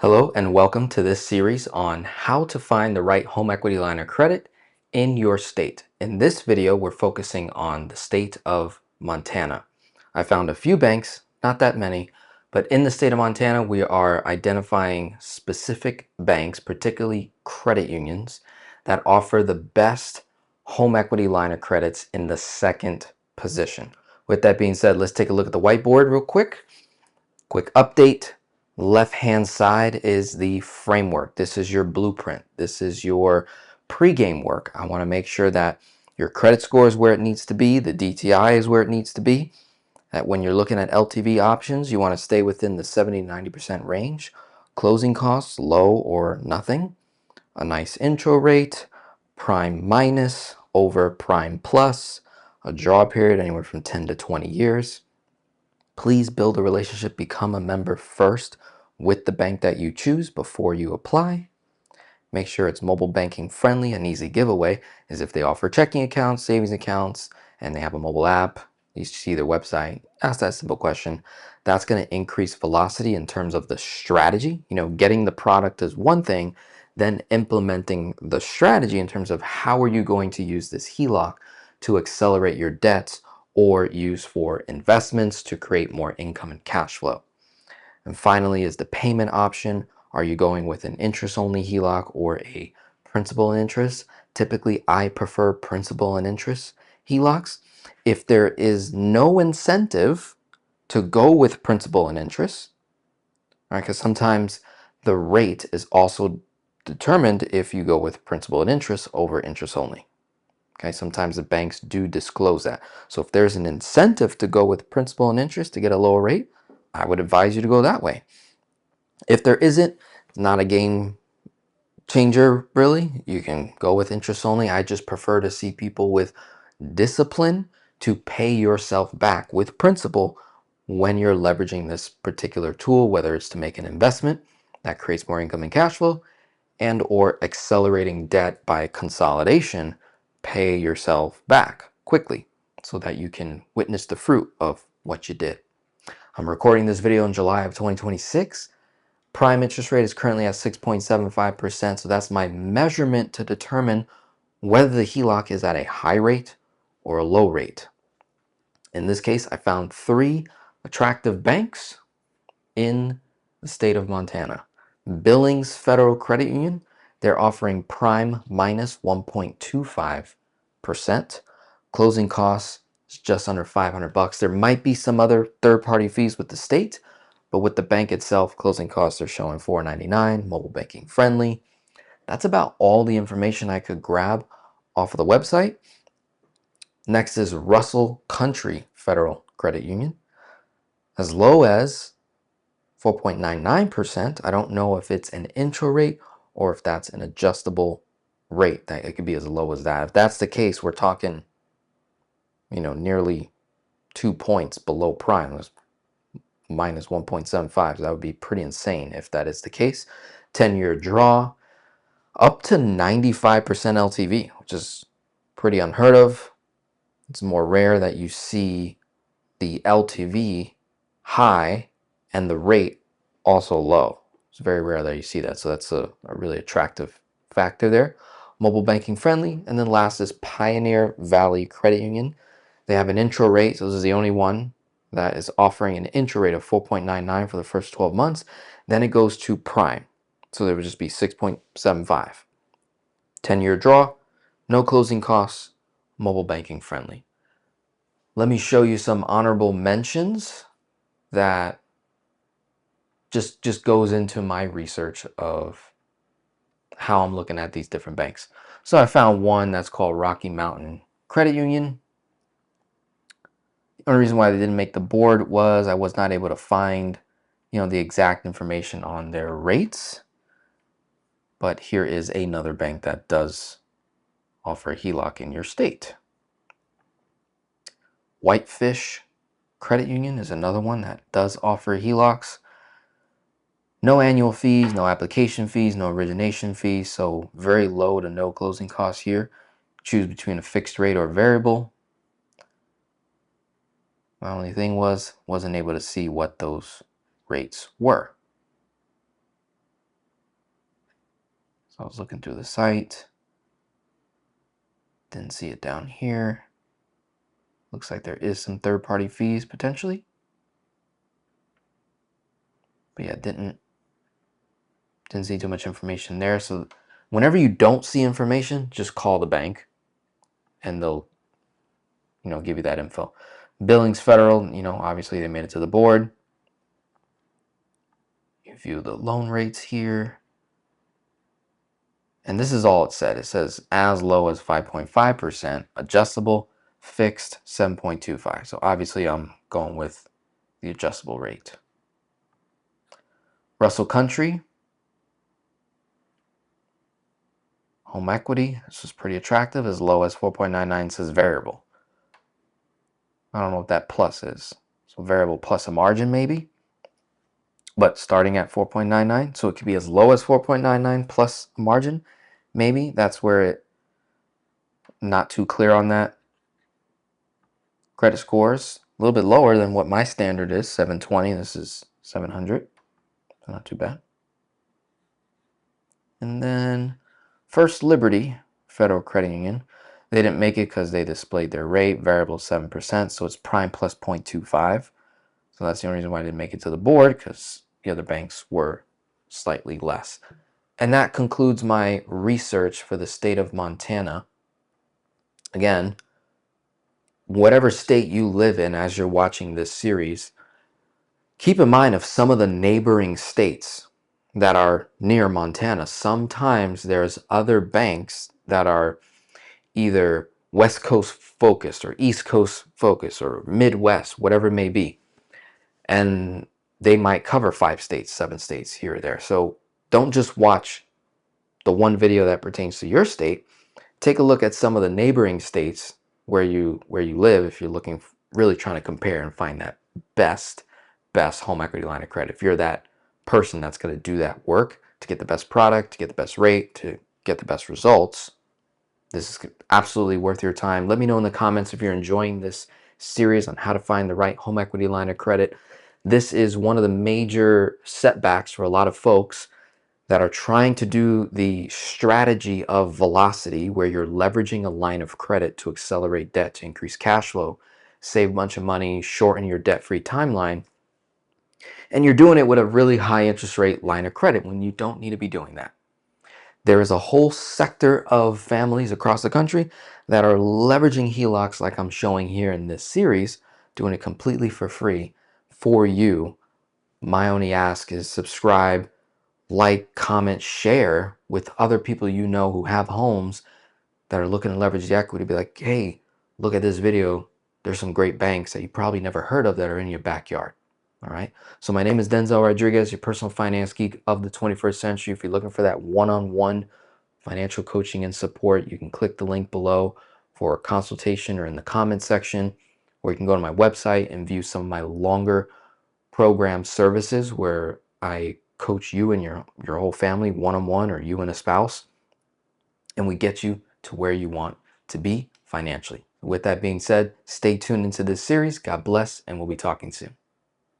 Hello and welcome to this series on how to find the right home equity line of credit in your state. In this video, we're focusing on the state of Montana. I found a few banks, not that many, but in the state of Montana, we are identifying specific banks, particularly credit unions, that offer the best home equity line of credits in the second position. With that being said, let's take a look at the whiteboard real quick. Quick update. Left-hand side is the framework. This is your blueprint. This is your pre-game work. I want to make sure that your credit score is where it needs to be. The DTI is where it needs to be. That when you're looking at LTV options, you want to stay within the 70-90% range. Closing costs, low or nothing. A nice intro rate. Prime minus over prime plus. A draw period anywhere from 10 to 20 years. Please build a relationship, become a member first with the bank that you choose before you apply. Make sure it's mobile banking friendly. An easy giveaway is if they offer checking accounts, savings accounts, and they have a mobile app. You see their website, ask that simple question. That's going to increase velocity in terms of the strategy. Getting the product is one thing, then implementing the strategy in terms of how are you going to use this HELOC to accelerate your debts or use for investments to create more income and cash flow. And finally is the payment option. Are you going with an interest-only HELOC or a principal and interest? Typically, I prefer principal and interest HELOCs. If there is no incentive to go with principal and interest, right? Because sometimes the rate is also determined if you go with principal and interest over interest only. Okay, sometimes the banks do disclose that. So if there's an incentive to go with principal and interest to get a lower rate, I would advise you to go that way. If there isn't, it's not a game changer really. You can go with interest only. I just prefer to see people with discipline to pay yourself back with principal when you're leveraging this particular tool, whether it's to make an investment that creates more income and cash flow and or accelerating debt by consolidation. Pay yourself back quickly so that you can witness the fruit of what you did. I'm recording this video in July of 2026. Prime interest rate is currently at 6.75%, so that's my measurement to determine whether the HELOC is at a high rate or a low rate. In this case, I found 3 attractive banks in the state of Montana. Billings Federal Credit Union, they're offering prime minus 1.25%. Closing costs is just under $500. There might be some other third-party fees with the state, but with the bank itself, closing costs are showing $4.99, mobile banking friendly. That's about all the information I could grab off of the website. Next is Russell Country Federal Credit Union. As low as 4.99%. I don't know if it's an intro rate or if that's an adjustable rate. That it could be as low as that. If that's the case, we're talking, nearly 2 points below prime. It was minus 1.75. So that would be pretty insane if that is the case. 10-year draw, up to 95% LTV, which is pretty unheard of. It's more rare that you see the LTV high and the rate also low. It's very rare that you see that. So that's a really attractive factor there. Mobile banking friendly. And then last is Pioneer Valley Credit Union. They have an intro rate. So this is the only one that is offering an intro rate of 4.99 for the first 12 months. Then it goes to prime. So there would just be 6.75. 10-year draw, no closing costs, mobile banking friendly. Let me show you some honorable mentions that just goes into my research of how I'm looking at these different banks. So I found one that's called Rocky Mountain Credit Union. The only reason why they didn't make the board was I was not able to find, the exact information on their rates. But here is another bank that does offer a HELOC in your state. Whitefish Credit Union is another one that does offer HELOCs. No annual fees, no application fees, no origination fees, so very low to no closing costs here. Choose between a fixed rate or variable. My only thing wasn't able to see what those rates were. So I was looking through the site. Didn't see it down here. Looks like there is some third-party fees potentially. But yeah, didn't see too much information there. So whenever you don't see information, just call the bank and they'll, give you that info. Billings Federal, obviously they made it to the board. You view the loan rates here. And this is all it said. It says as low as 5.5%, adjustable, fixed 7.25. So obviously I'm going with the adjustable rate. Russell Country, home equity. This is pretty attractive. As low as 4.99 says variable. I don't know what that plus is. So variable plus a margin maybe. But starting at 4.99, so it could be as low as 4.99 plus a margin. Maybe that's where it not too clear on that. Credit scores a little bit lower than what my standard is, 720. This is 700. So not too bad. And then First Liberty Federal Credit Union, they didn't make it because they displayed their rate, variable 7%, so it's prime plus 0.25. So that's the only reason why I didn't make it to the board, because the other banks were slightly less. And that concludes my research for the state of Montana. Again, whatever state you live in as you're watching this series, keep in mind of some of the neighboring states that are near Montana. Sometimes there's other banks that are either West Coast focused or East Coast focused or Midwest, whatever it may be. And they might cover 5 states, 7 states here or there. So don't just watch the one video that pertains to your state. Take a look at some of the neighboring states where you live if you're looking, really trying to compare and find that best home equity line of credit. If you're that person that's going to do that work to get the best product, to get the best rate, to get the best results, this is absolutely worth your time. Let me know in the comments if you're enjoying this series on how to find the right home equity line of credit. This is one of the major setbacks for a lot of folks that are trying to do the strategy of velocity, where you're leveraging a line of credit to accelerate debt, to increase cash flow, save a bunch of money, shorten your debt-free timeline. And you're doing it with a really high interest rate line of credit when you don't need to be doing that. There is a whole sector of families across the country that are leveraging HELOCs like I'm showing here in this series, doing it completely for free for you. My only ask is subscribe, like, comment, share with other people you know who have homes that are looking to leverage the equity. Be like, hey, look at this video. There's some great banks that you probably never heard of that are in your backyard. All right. So my name is Denzel Rodriguez, your personal finance geek of the 21st century. If you're looking for that one-on-one financial coaching and support, you can click the link below for a consultation or in the comments section, or you can go to my website and view some of my longer program services where I coach you and your whole family one-on-one, or you and a spouse, and we get you to where you want to be financially. With that being said, stay tuned into this series. God bless, and we'll be talking soon.